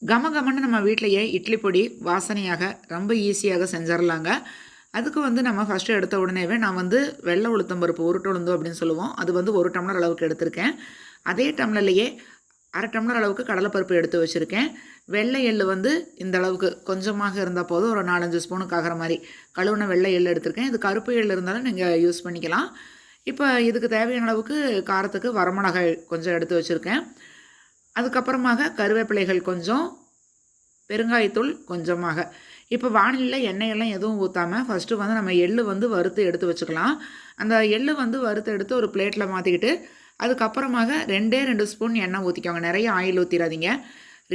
கமகமன்னு நம்ம வீட்டிலேயே இட்லி பொடி வாசனையாக ரொம்ப ஈஸியாக செஞ்சிடலாங்க. அதுக்கு நம்ம ஃபஸ்ட்டு எடுத்த உடனேவே நான் வெள்ளை உளுத்தம் பருப்பு உருட்டு உளுந்து அப்படின்னு சொல்லுவோம். அது 1 டம்ளர் அளவுக்கு எடுத்திருக்கேன். அதே டம்ளர்லேயே 1/2 டம்ளர் அளவுக்கு கடலைப்பருப்பு எடுத்து வச்சுருக்கேன். வெள்ளை எள்ளு இந்த அளவுக்கு கொஞ்சமாக இருந்தால் போதும். ஒரு 4, 5 ஸ்பூனுக்கு ஆகிற மாதிரி கழுவுன வெள்ளை எள்ளு எடுத்திருக்கேன். இது கருப்பு எள்ளு இருந்தாலும் நீங்கள் யூஸ் பண்ணிக்கலாம். இப்போ இதுக்கு தேவையான அளவுக்கு காரத்துக்கு வரமிளகாய் கொஞ்சம் எடுத்து வச்சுருக்கேன். அதுக்கப்புறமாக கருவேப்பிலைகள் கொஞ்சம், பெருங்காயத்தூள் கொஞ்சமாக. இப்போ வானிலையில் எண்ணெயெல்லாம் எதுவும் ஊற்றாமல் ஃபஸ்ட்டு நம்ம எள்ளு வறுத்து எடுத்து வச்சுக்கலாம். அந்த எள்ளு வறுத்து எடுத்து ஒரு பிளேட்டில் மாற்றிக்கிட்டு அதுக்கப்புறமாக 2 ஸ்பூன் எண்ணெய் ஊற்றிக்கோங்க. நிறைய ஆயில் ஊற்றிடாதீங்க.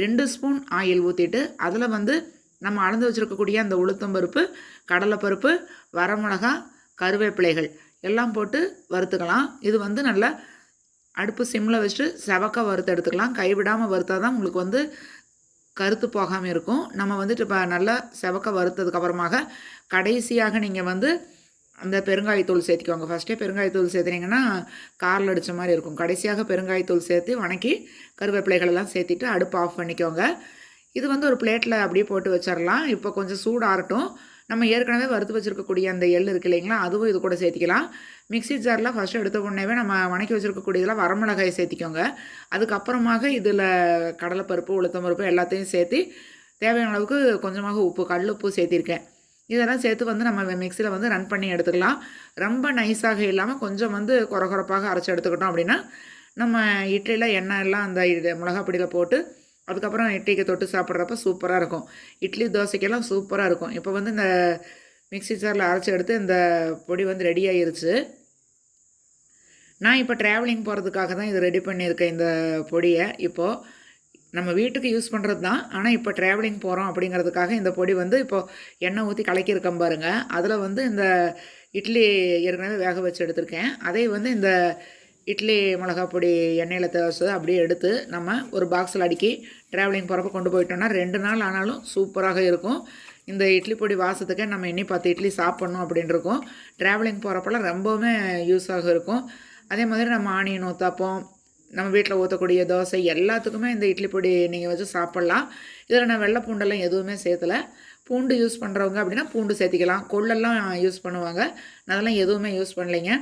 2 ஸ்பூன் ஆயில் ஊற்றிட்டு அதில் நம்ம அளந்து வச்சுருக்கக்கூடிய அந்த உளுத்தம்பருப்பு, கடலைப்பருப்பு, வரமிளகா, கருவேப்பிலைகள் எல்லாம் போட்டு வறுத்துக்கலாம். இது நல்லா அடுப்பு சிம்மில் வச்சுட்டு செவக்க வறுத்து எடுத்துக்கலாம். கைவிடாமல் வறுத்தா தான் உங்களுக்கு கருத்து போகாமல் இருக்கும். நம்ம இப்போ நல்லா செவக்க வறுத்ததுக்கப்புறமாக கடைசியாக நீங்கள் அந்த பெருங்காயத்தூள் சேர்த்திக்கோங்க. ஃபஸ்ட்டே பெருங்காயத்தூள் சேர்த்துனீங்கன்னா காரில் அடித்த மாதிரி இருக்கும். கடைசியாக பெருங்காயத்தூள் சேர்த்து வணக்கி கருவேப்பிலைகளெல்லாம் சேர்த்திட்டு அடுப்பு ஆஃப் பண்ணிக்கோங்க. இது ஒரு பிளேட்டில் அப்படியே போட்டு வச்சிடலாம். இப்போ கொஞ்சம் சூடாகட்டும். நம்ம ஏற்கனவே வறுத்து வச்சுருக்கக்கூடிய அந்த எள் இருக்குது இல்லைங்களா, அதுவும் இது கூட சேர்த்திக்கலாம். மிக்ஸி ஜாரில் ஃபஸ்ட்டு எடுத்த உடனேவே நம்ம வணக்கி வச்சுருக்கக்கூடியதில் வரமிளகாயை சேர்த்திக்கோங்க. அதுக்கப்புறமாக இதில் கடலைப்பருப்பு, உளுத்தம்பருப்பு எல்லாத்தையும் சேர்த்து தேவையான அளவுக்கு கொஞ்சமாக உப்பு, கல் உப்பு சேர்த்திருக்கேன். இதெல்லாம் சேர்த்து நம்ம மிக்ஸியில் ரன் பண்ணி எடுத்துக்கலாம். ரொம்ப நைஸாக இல்லாமல் கொஞ்சம் கொரகொரப்பாக அரைச்சி எடுத்துக்கிட்டோம் அப்படின்னா நம்ம இட்லியில் எண்ணெய் எல்லாம் அந்த மிளகா பொடியில் போட்டு அதுக்கப்புறம் இட்லிக்கு தொட்டு சாப்பிட்றப்ப சூப்பராக இருக்கும். இட்லி தோசைக்கெல்லாம் சூப்பராக இருக்கும். இப்போ இந்த மிக்ஸி ஜாரில் அரைச்சி எடுத்து இந்த பொடி ரெடி ஆகிருச்சு. நான் இப்போ ட்ராவலிங் போகிறதுக்காக தான் இது ரெடி பண்ணியிருக்கேன். இந்த பொடியை இப்போது நம்ம வீட்டுக்கு யூஸ் பண்ணுறது தான். ஆனால் இப்போ ட்ராவலிங் போகிறோம் அப்படிங்கிறதுக்காக இந்த பொடி இப்போது எண்ணெய் ஊற்றி கலக்கியிருக்கேன் பாருங்கள். அதில் இந்த இட்லி ஏற்கனவே வேக வச்சு எடுத்திருக்கேன். அதே இந்த இட்லி மிளகா பொடி எண்ணெயில் தேவைச்சது அப்படியே எடுத்து நம்ம ஒரு பாக்ஸில் அடுக்கி ட்ராவலிங் போகிறப்ப கொண்டு போயிட்டோம்னா 2 நாள் ஆனாலும் சூப்பராக இருக்கும். இந்த இட்லி பொடி வாசத்துக்கே நம்ம இன்னி 10 இட்லி சாப்பிட்ணும் அப்படின்னு இருக்கும். ட்ராவலிங் போகிறப்பெல்லாம் ரொம்பவுமே யூஸாக இருக்கும். அதே மாதிரி நம்ம ஆனியன் ஊத்தாப்பம், நம்ம வீட்டில் ஊற்றக்கூடிய தோசை எல்லாத்துக்குமே இந்த இட்லி பொடி நீங்கள் வச்சு சாப்பிட்லாம். இதில் நான் வெள்ளை பூண்டெல்லாம் எதுவுமே சேர்த்தலை. பூண்டு யூஸ் பண்ணுறவங்க அப்படின்னா பூண்டு சேர்த்திக்கலாம். கொள்ளெல்லாம் யூஸ் பண்ணுவாங்க. நான் அதெல்லாம் எதுவுமே யூஸ் பண்ணலைங்க.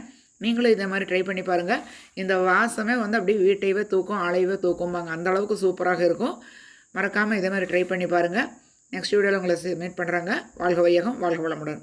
நீங்களும் இதே மாதிரி ட்ரை பண்ணி பாருங்கள். இந்த வாசமே அப்படியே வீட்டையவே தூக்கும், ஆளையவே தூக்கும்பாங்க. அந்த அளவுக்கு சூப்பராக இருக்கும். மறக்காமல் இதே மாதிரி ட்ரை பண்ணி பாருங்கள். நெக்ஸ்ட் வீடியோவில் உங்களை மீட் பண்ணுறாங்க. வாழ்க வையகம், வாழ்க வளமுடன்.